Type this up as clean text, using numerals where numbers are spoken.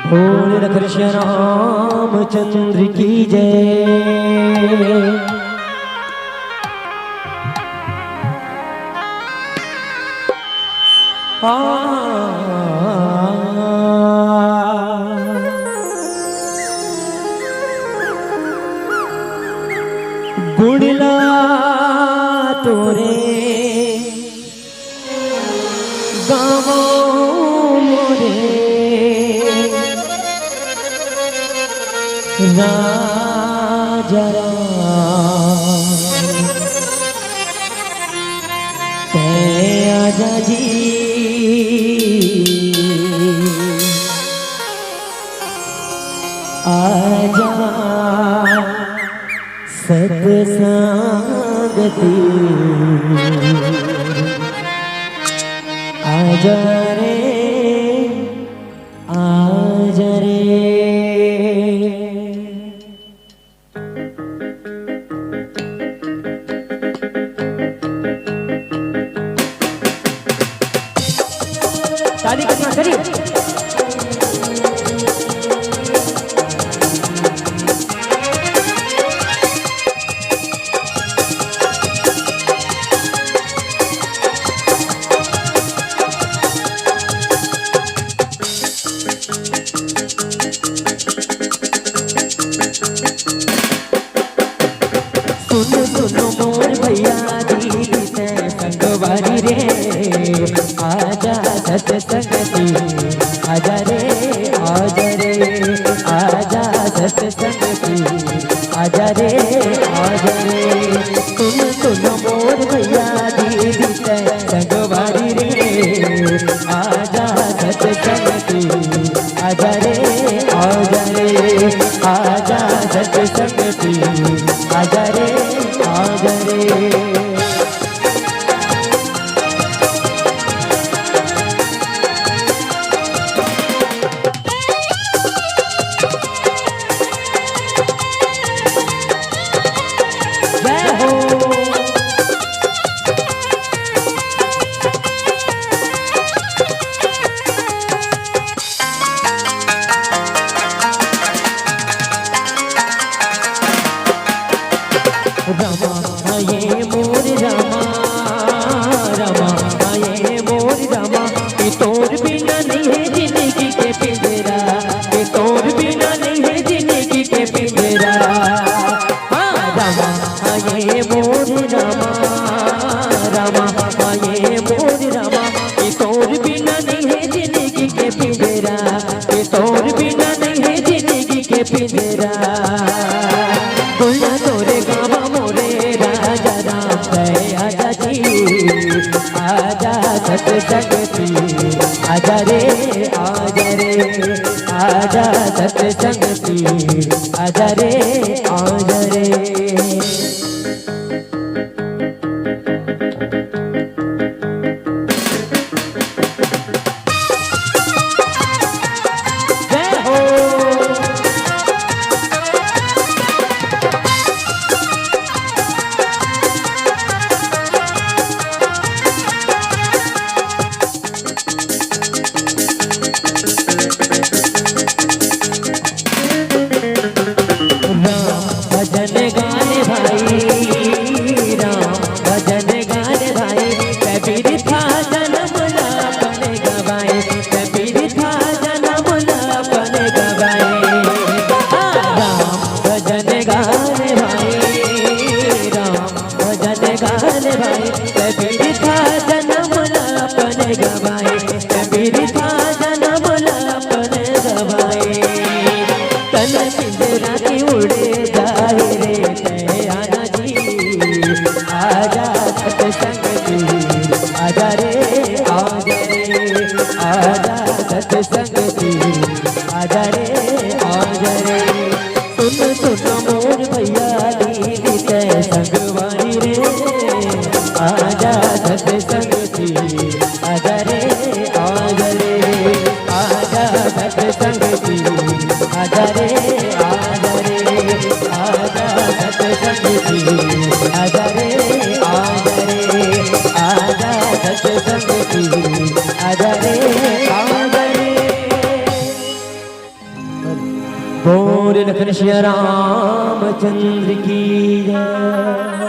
बोल कृष्ण रामचंद्र की जय। गुड़ला तोरे गाँवों मोरे राजा ते आजा जी आजा सत्संगती आजा रे आजा रे। ताली कितना करी सुनो मोर भैया दीदी से संगवारी रे आजा सत्संगती आजा रे आजा रे आजा सत्संगती आजा रे आजा रे। सुनो मोर भैया दीदी से संगवारी रे आजा सत्संगती आजा रे आजा रे आजा सत्संगती आजा रे आजा रे। रमा ये मोर रमा रमा ये मोर रमा कि तोर बिना नहीं है जिंदगी के पिंजरा कि तोर बिना नहीं है जिंदगी के पिंजरा। रमा ये मोर रमा रमा ये मोर रमा कि तोर बिना नहीं है जिंदगी के पिंजरा कि तोर बिना नहीं है जिंदगी के पिंजरा। तोरे गावा आजा सत्संगती आजा रे आजा रे आजा सत्संगती आजा रे आजा रे। भजन गाने भाई राम भजन गाने भाई कबीर था जन्म लापन गवाए कबीर था जन्म लापन गवाए। राम भजन गाने भाई राम भजन गाने भाई कबीर था जन्म लापन गवाए कबीर था जन्म लापन गवाए। तन पिंजरा की उड़े आजा सत्संगती आजा रे आजा रे आजा सत्संगती आजा रे आजा रे। सुनो मोर भैया दीदी से संगवारी रे आजा सत्संगती आजा रे आजा रे आजा सत्संगती आजा रे आजा रे आजा सत्संगती आजा रे आजा रे आजा सत्संगती आजा रे आजा रे। बोल लखन श्री रामचंद्र की जय।